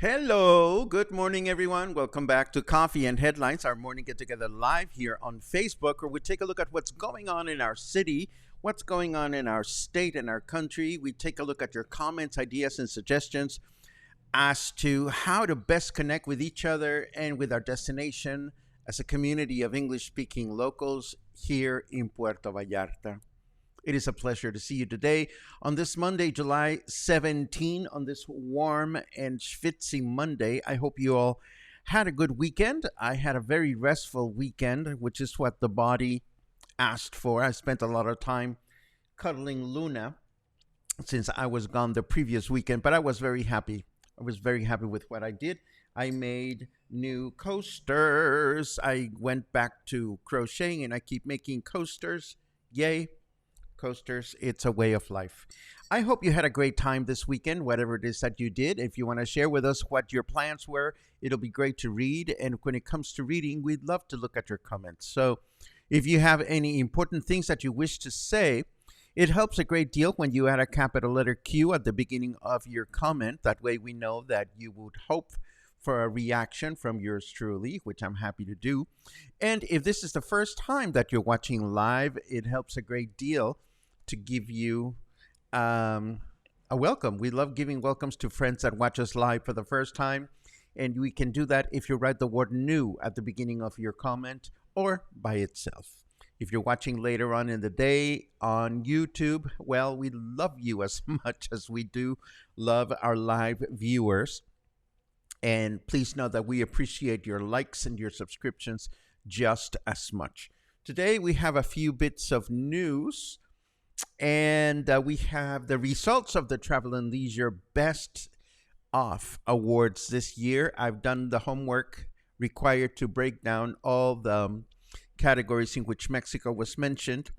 Hello, good morning, everyone. Welcome back to Coffee and Headlines, our morning get together live here on Facebook, where we take a look at what's going on in our city, what's going on in our state and our country. We take a look at your comments, ideas, and suggestions as to how to best connect with each other and with our destination as a community of English speaking locals here in Puerto Vallarta. It is a pleasure to see you today on this Monday, July 17, on this warm and schwitzy Monday. I hope you all had a good weekend. I had a very restful weekend, which is what the body asked for. I spent a lot of time cuddling Luna since I was gone the previous weekend, but I was very happy. I was very happy with what I did. I made new coasters. I went back to crocheting and I keep making coasters. Yay. Coasters, it's a way of life. I hope you had a great time this weekend, whatever it is that you did. If you want to share with us what your plans were, it'll be great to read. And when it comes to reading, we'd love to look at your comments. So if you have any important things that you wish to say, it helps a great deal when you add a capital letter Q at the beginning of your comment. That way we know that you would hope for a reaction from yours truly, which I'm happy to do. And if this is the first time that you're watching live, it helps a great deal to give you a welcome. We love giving welcomes to friends that watch us live for the first time. And we can do that if you write the word new at the beginning of your comment or by itself. If you're watching later on in the day on YouTube, well, we love you as much as we do love our live viewers. And please know that we appreciate your likes and your subscriptions just as much. Today, we have a few bits of news, and we have the results of the Travel and Leisure Best Off Awards this year. I've done the homework required to break down all the categories in which Mexico was mentioned,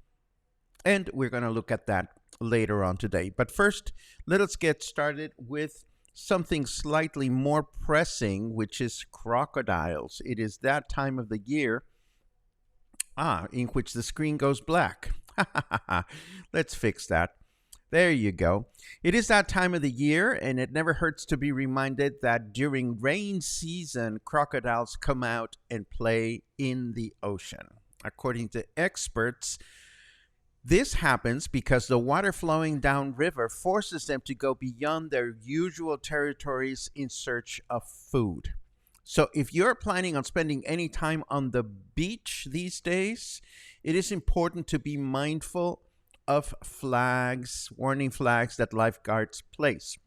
and we're going to look at that later on today. But first, let us get started with something slightly more pressing, which is crocodiles. It is that time of the year in which the screen goes black. Let's fix that. There you go. It is that time of the year, and it never hurts to be reminded that during rain season, crocodiles come out and play in the ocean. According to experts, this happens because the water flowing downriver forces them to go beyond their usual territories in search of food. So if you're planning on spending any time on the beach these days, it is important to be mindful of flags, warning flags that lifeguards place.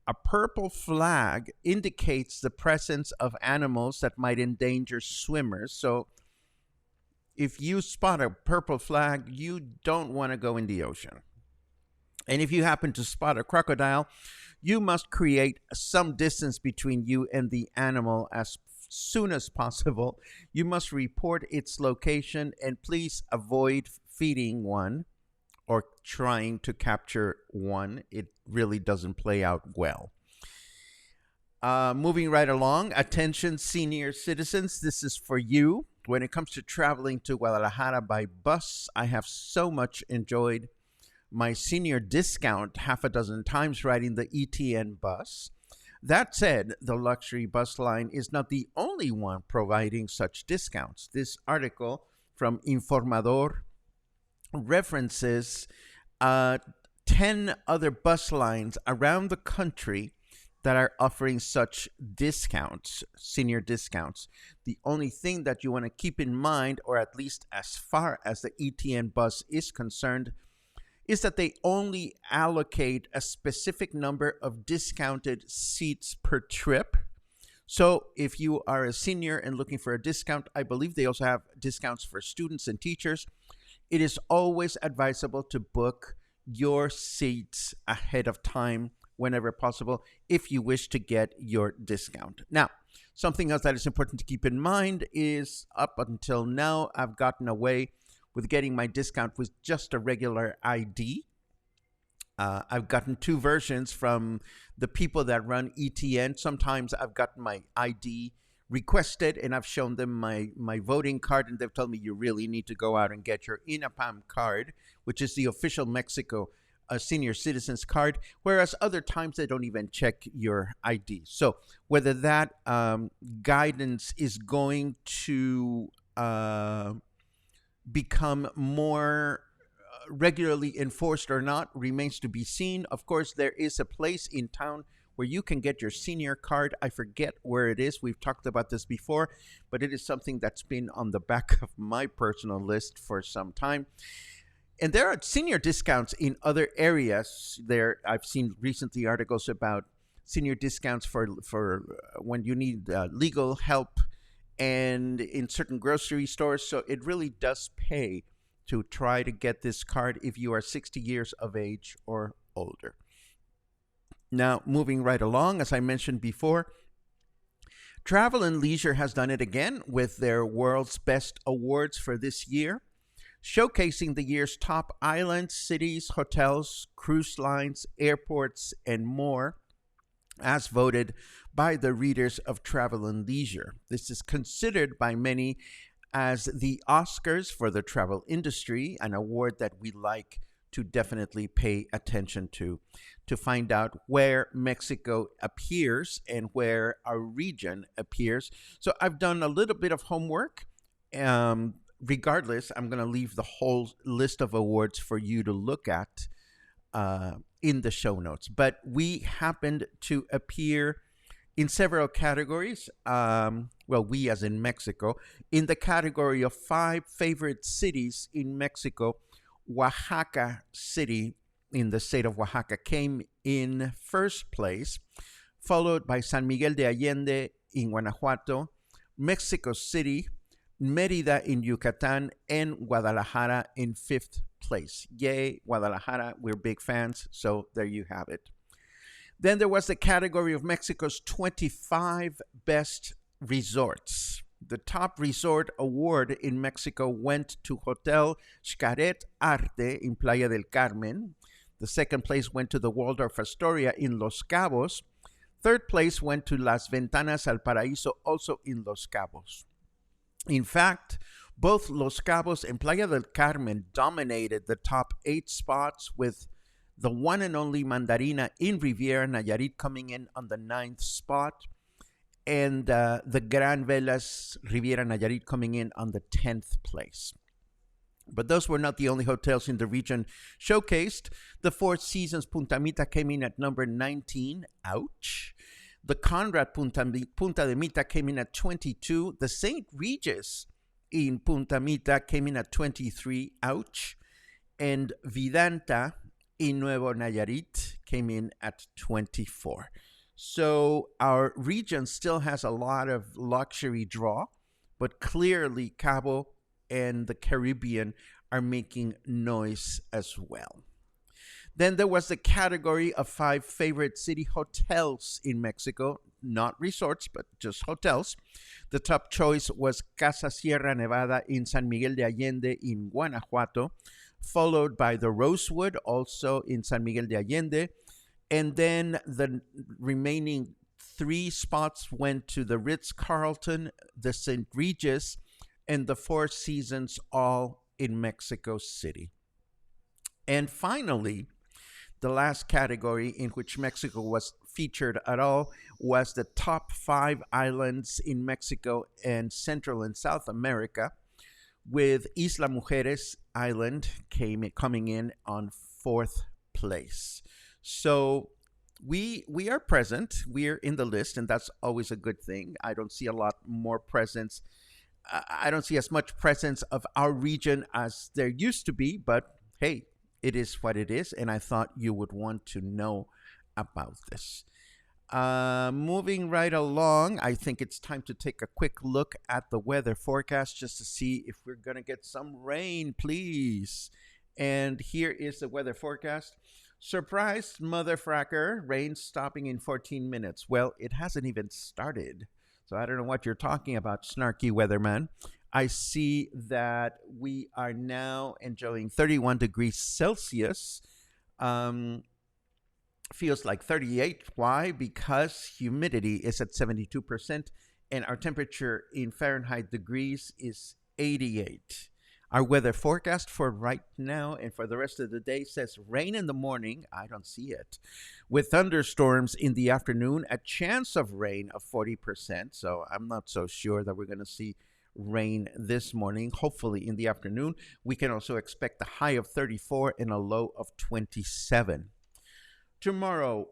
A purple flag indicates the presence of animals that might endanger swimmers. So if you spot a purple flag, you don't want to go in the ocean. And if you happen to spot a crocodile, you must create some distance between you and the animal as soon as possible. You must report its location and please avoid feeding one or trying to capture one. It really doesn't play out well. Moving right along, attention senior citizens, this is for you. When it comes to traveling to Guadalajara by bus, I have so much enjoyed my senior discount half a dozen times riding the ETN bus. That said, the luxury bus line is not the only one providing such discounts. This article from Informador references 10 other bus lines around the country that are offering such discounts, senior discounts. The only thing that you want to keep in mind, or at least as far as the ETN bus is concerned, is that they only allocate a specific number of discounted seats per trip. So if you are a senior and looking for a discount, I believe they also have discounts for students and teachers. It is always advisable to book your seats ahead of time whenever possible if you wish to get your discount. Now, something else that is important to keep in mind is up until now, I've gotten away with getting my discount with just a regular ID. I've gotten two versions from the people that run ETN. Sometimes I've gotten my ID requested and I've shown them my voting card, and they've told me you really need to go out and get your INAPAM card, which is the official Mexico senior citizens card, whereas other times they don't even check your ID. So whether that guidance is going to become more regularly enforced or not remains to be seen. Of course, there is a place in town where you can get your senior card. I forget where it is. We've talked about this before, but it is something that's been on the back of my personal list for some time. And there are senior discounts in other areas. I've seen recently articles about senior discounts for when you need legal help and in certain grocery stores. So it really does pay to try to get this card if you are 60 years of age or older. Now, moving right along, as I mentioned before, Travel and Leisure has done it again with their World's Best Awards for this year, showcasing the year's top islands, cities, hotels, cruise lines, airports, and more, as voted by the readers of Travel and Leisure. This is considered by many as the Oscars for the travel industry, an award that we like to definitely pay attention to find out where Mexico appears and where our region appears. So I've done a little bit of homework. Regardless, I'm going to leave the whole list of awards for you to look at in the show notes. But we happened to appear in several categories. We as in Mexico, in the category of 5 favorite cities in Mexico, Oaxaca City in the state of Oaxaca came in first place, followed by San Miguel de Allende in Guanajuato, Mexico City, Mérida in Yucatan, and Guadalajara in 5th place. Yay, Guadalajara, we're big fans, so there you have it. Then there was the category of Mexico's 25 best resorts. The top resort award in Mexico went to Hotel Xcaret Arte in Playa del Carmen. The second place went to the Waldorf Astoria in Los Cabos. Third place went to Las Ventanas al Paraíso, also in Los Cabos. In fact, both Los Cabos and Playa del Carmen dominated the top 8 spots, with the one and only Mandarina in Riviera Nayarit coming in on the 9th spot, and the Gran Velas Riviera Nayarit coming in on the 10th place. But those were not the only hotels in the region showcased. The Four Seasons Punta Mita came in at number 19. Ouch. The Conrad Punta de Mita came in at 22. The St. Regis in Punta Mita came in at 23. Ouch. And Vidanta in Nuevo Nayarit came in at 24. So our region still has a lot of luxury draw, but clearly Cabo and the Caribbean are making noise as well. Then there was the category of 5 favorite city hotels in Mexico, not resorts, but just hotels. The top choice was Casa Sierra Nevada in San Miguel de Allende in Guanajuato, followed by the Rosewood, also in San Miguel de Allende. And then the remaining three spots went to the Ritz Carlton, the St. Regis, and the Four Seasons, all in Mexico City. And finally, the last category in which Mexico was featured at all was the top 5 islands in Mexico and Central and South America, with Isla Mujeres Island coming in on 4th place. So we are present. We're in the list, and that's always a good thing. I don't see a lot more presence. I don't see as much presence of our region as there used to be, but hey, it is what it is, and I thought you would want to know about this. Moving right along, I think it's time to take a quick look at the weather forecast just to see if we're going to get some rain, please. And here is the weather forecast. Surprise, motherfracker, rain stopping in 14 minutes. Well, it hasn't even started, so I don't know what you're talking about, snarky weatherman. I see that we are now enjoying 31 degrees Celsius. Feels like 38. Why? Because humidity is at 72% and our temperature in Fahrenheit degrees is 88. Our weather forecast for right now and for the rest of the day says rain in the morning. I don't see it. With thunderstorms in the afternoon, a chance of rain of 40%. So I'm not so sure that we're going to see rain this morning. Hopefully in the afternoon. We can also expect a high of 34 and a low of 27. Tomorrow,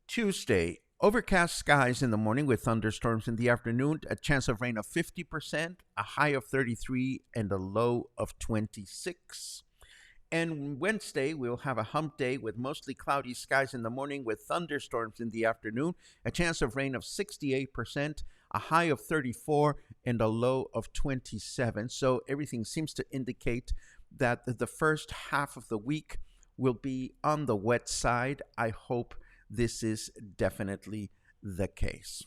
Tuesday, overcast skies in the morning with thunderstorms in the afternoon, a chance of rain of 50%, a high of 33, and a low of 26. And Wednesday, we'll have a hump day with mostly cloudy skies in the morning with thunderstorms in the afternoon, a chance of rain of 68%, a high of 34, and a low of 27. So everything seems to indicate that the first half of the week will be on the wet side. I hope this is definitely the case.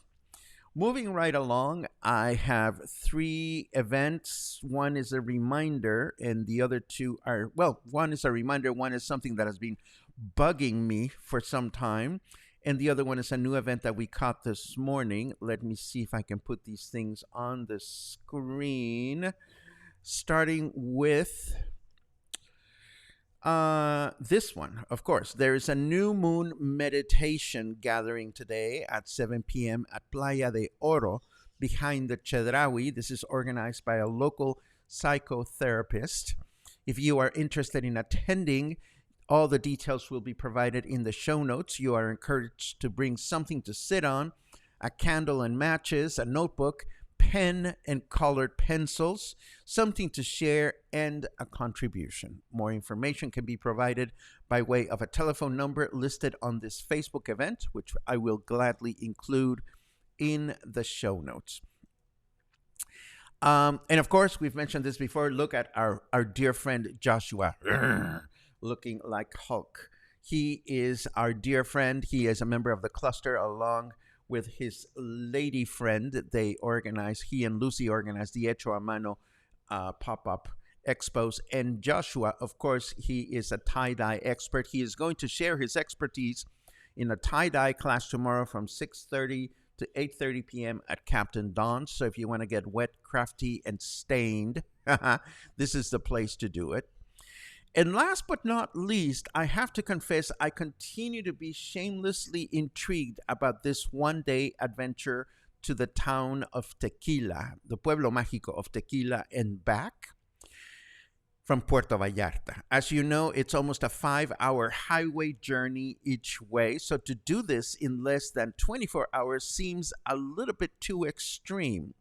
Moving right along, I have 3 events. One is a reminder, and the other 2 are, well, one is a reminder, one is something that has been bugging me for some time, and the other one is a new event that we caught this morning. Let me see if I can put these things on the screen. Starting with this one, of course. There is a new moon meditation gathering today at 7 p.m. at Playa de Oro behind the Chedraui. This is organized by a local psychotherapist. If you are interested in attending, all the details will be provided in the show notes. You are encouraged to bring something to sit on, a candle and matches, a notebook, pen and colored pencils, something to share, and a contribution. More information can be provided by way of a telephone number listed on this Facebook event, which I will gladly include in the show notes. And of course, we've mentioned this before. Look at our dear friend Joshua, looking like Hulk. He is our dear friend. He is a member of the cluster along with his lady friend. He and Lucy organized the Hecho a Mano pop-up expos. And Joshua, of course, he is a tie-dye expert. He is going to share his expertise in a tie-dye class tomorrow from 6:30 to 8:30 p.m. at Captain Don's. So if you want to get wet, crafty, and stained, this is the place to do it. And last but not least, I have to confess, I continue to be shamelessly intrigued about this one-day adventure to the town of Tequila, the Pueblo Mágico of Tequila and back from Puerto Vallarta. As you know, it's almost a 5-hour highway journey each way. So to do this in less than 24 hours seems a little bit too extreme.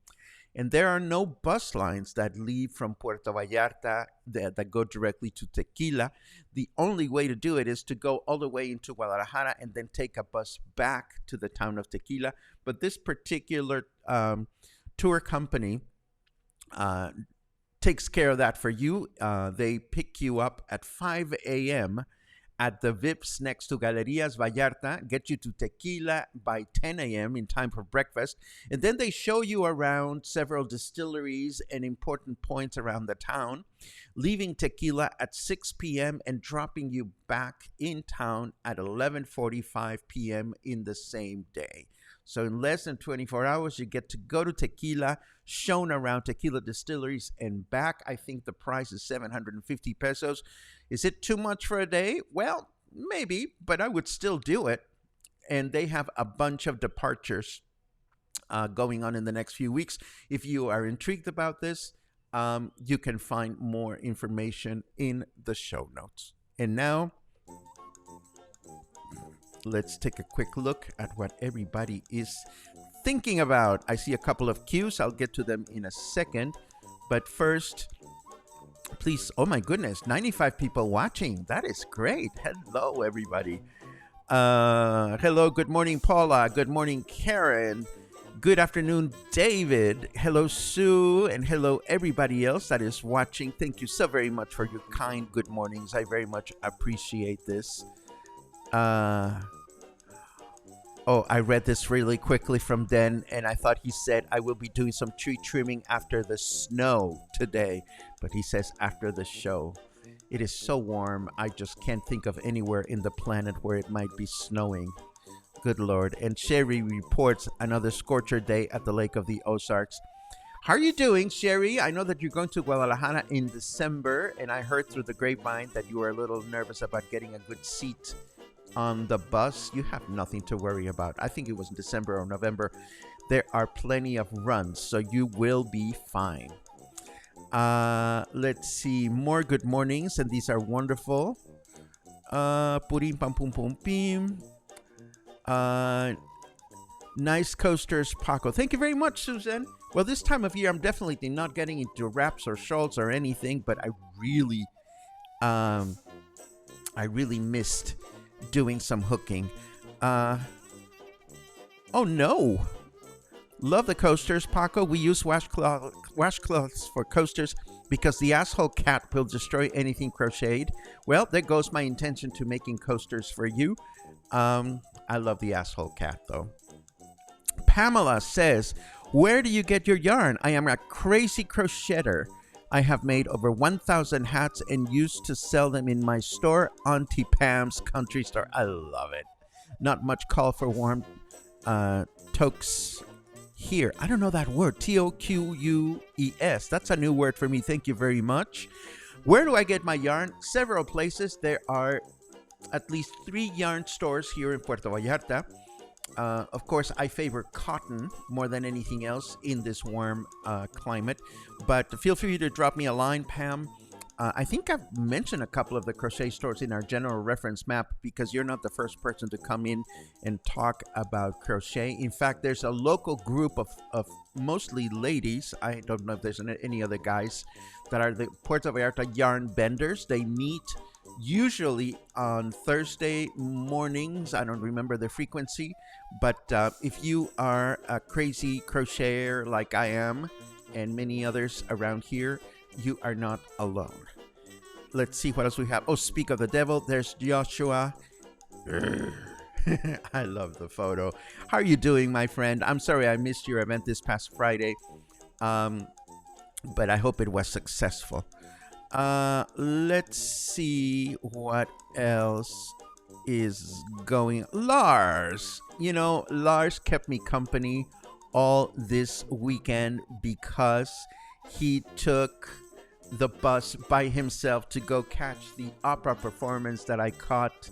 And there are no bus lines that leave from Puerto Vallarta that go directly to Tequila. The only way to do it is to go all the way into Guadalajara and then take a bus back to the town of Tequila. But this particular tour company takes care of that for you. They pick you up at 5 a.m. at the Vips next to Galerías Vallarta, get you to Tequila by 10 a.m. in time for breakfast. And then they show you around several distilleries and important points around the town, leaving Tequila at 6 p.m. and dropping you back in town at 11:45 p.m. in the same day. So in less than 24 hours, you get to go to Tequila, shown around Tequila distilleries and back. I think the price is 750 pesos. Is it too much for a day? Well, maybe, but I would still do it. And they have a bunch of departures going on in the next few weeks. If you are intrigued about this, you can find more information in the show notes. And now, let's take a quick look at what everybody is thinking about. I see a couple of cues. I'll get to them in a second. But first, please, oh my goodness, 95 people watching. That is great. Hello, everybody. Hello, good morning, Paula. Good morning, Karen. Good afternoon, David. Hello, Sue. And hello, everybody else that is watching. Thank you so very much for your kind good mornings. I very much appreciate this. Oh, I read this really quickly from Den, and I thought he said, I will be doing some tree trimming after the snow today. But he says after the show. It is so warm, I just can't think of anywhere in the planet where it might be snowing. Good Lord. And Sherry reports another scorcher day at the Lake of the Ozarks. How are you doing, Sherry? I know that you're going to Guadalajara in December, and I heard through the grapevine that you were a little nervous about getting a good seat on the bus. You have nothing to worry about. I think it was in December or November. There are plenty of runs, so you will be fine. Let's see, more good mornings, and these are wonderful. Purim pam pum pum pim. Nice coasters, Paco. Thank you very much, Susan. Well, this time of year, I'm definitely not getting into wraps or shawls or anything, but I really missed doing some hooking. Oh no. Love the coasters, Paco. We use washcloths for coasters because the asshole cat will destroy anything crocheted. Well, there goes my intention to making coasters for you. I love the asshole cat, though. Pamela says, where do you get your yarn? I am a crazy crocheter. I have made over 1,000 hats and used to sell them in my store, Auntie Pam's Country Store. I love it. Not much call for warm toques here. I don't know that word. Toques. That's a new word for me. Thank you very much. Where do I get my yarn? Several places. There are at least 3 yarn stores here in Puerto Vallarta. Of course, I favor cotton more than anything else in this warm climate. But feel free to drop me a line, Pam. I think I've mentioned a couple of the crochet stores in our general reference map because you're not the first person to come in and talk about crochet. In fact, there's a local group of mostly ladies. I don't know if there's any other guys that are the Puerto Vallarta yarn benders. They meet usually on Thursday mornings. I don't remember the frequency, but if you are a crazy crocheter like I am and many others around here, you are not alone. Let's see what else we have. Oh, speak of the devil, there's Joshua. I love the photo. How are you doing, my friend? I'm sorry I missed your event this past Friday, but I hope it was successful. Let's see what else is going. Lars, Lars kept me company all this weekend because he took the bus by himself to go catch the opera performance that I caught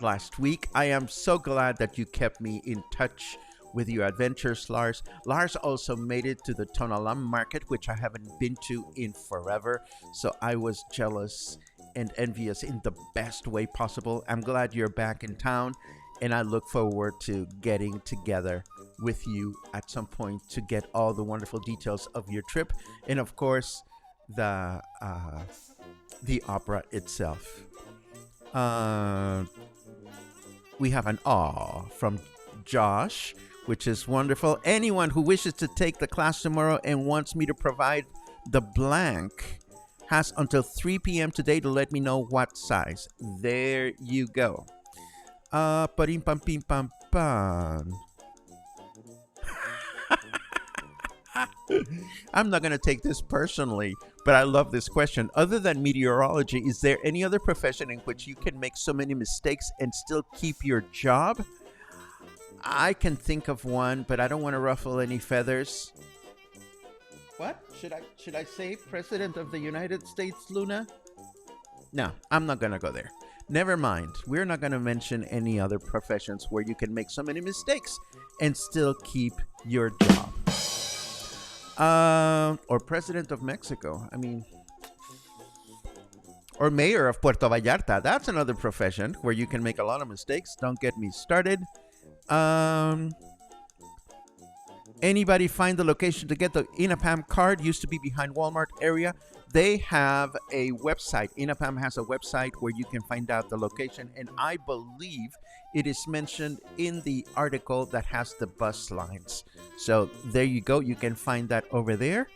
last week. I am so glad that you kept me in touch with your adventures, Lars. Lars also made it to the Tonalam market, which I haven't been to in forever. So I was jealous and envious in the best way possible. I'm glad you're back in town, and I look forward to getting together with you at some point to get all the wonderful details of your trip, and of course the opera itself. We have an awe from Josh, which is wonderful. Anyone who wishes to take the class tomorrow and wants me to provide the blank has until 3 p.m. today to let me know what size. There you go. Parim pam pim pam pam. I'm not going to take this personally, but I love this question. Other than meteorology, is there any other profession in which you can make so many mistakes and still keep your job? I can think of one, but I don't want to ruffle any feathers. What? Should I say President of the United States, Luna? No, I'm not going to go there. Never mind. We're not going to mention any other professions where you can make so many mistakes and still keep your job. Or President of Mexico. I mean, or Mayor of Puerto Vallarta. That's another profession where you can make a lot of mistakes. Don't get me started. Anybody find the location to get the INAPAM card? Used to be behind Walmart area. They have a website. INAPAM has a website where you can find out the location, and I believe it is mentioned in the article that has the bus lines. So there you go. You can find that over there.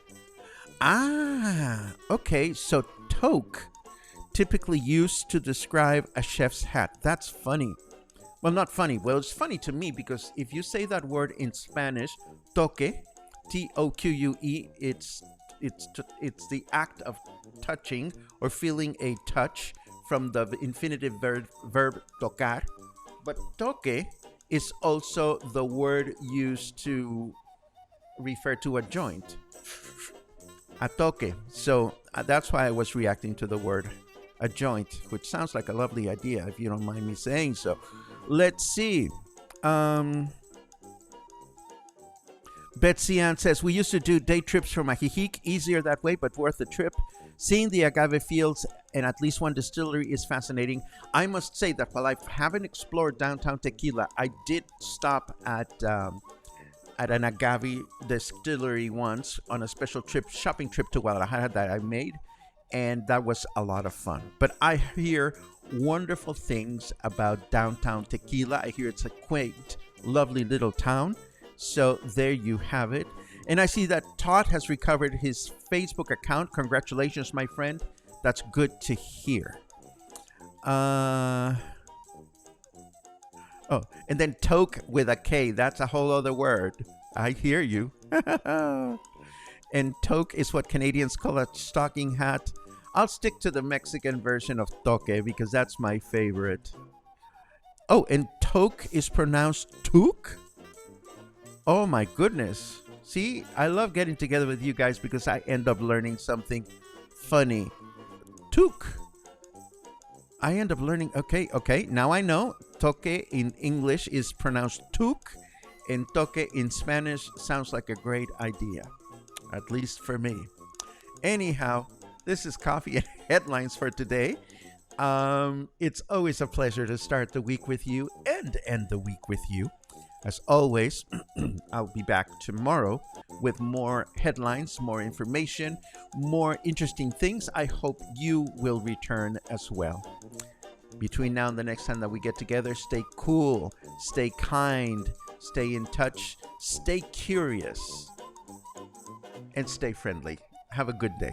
Okay. So toque, typically used to describe a chef's hat. That's funny. Well, not funny. Well, it's funny to me because if you say that word in Spanish, toque, T-O-Q-U-E, it's the act of touching or feeling a touch from the infinitive verb tocar. But toque is also the word used to refer to a joint. A toque. So that's why I was reacting to the word a joint, which sounds like a lovely idea, if you don't mind me saying so. Let's see. Betsy Ann says, we used to do day trips from Ajijic. Easier that way, but worth the trip. Seeing the agave fields and at least one distillery is fascinating. I must say that while I haven't explored downtown Tequila, I did stop at an agave distillery once on a special shopping trip to Guadalajara that I made, and that was a lot of fun. But I hear wonderful things about downtown Tequila. I hear it's a quaint, lovely little town. So there you have it. And I see that Todd has recovered his Facebook account. Congratulations, my friend. That's good to hear. Oh, and then toque with a K. That's a whole other word. I hear you. And toque is what Canadians call a stocking hat. I'll stick to the Mexican version of toque because that's my favorite. Oh, and toque is pronounced toque? Oh my goodness. See, I love getting together with you guys because I end up learning something funny. Toque. I end up learning, okay. Now I know toque in English is pronounced toque, and toque in Spanish sounds like a great idea, at least for me. Anyhow, this is Coffee and Headlines for today. It's always a pleasure to start the week with you and end the week with you. As always, I'll be back tomorrow with more headlines, more information, more interesting things. I hope you will return as well. Between now and the next time that we get together, stay cool, stay kind, stay in touch, stay curious, and stay friendly. Have a good day.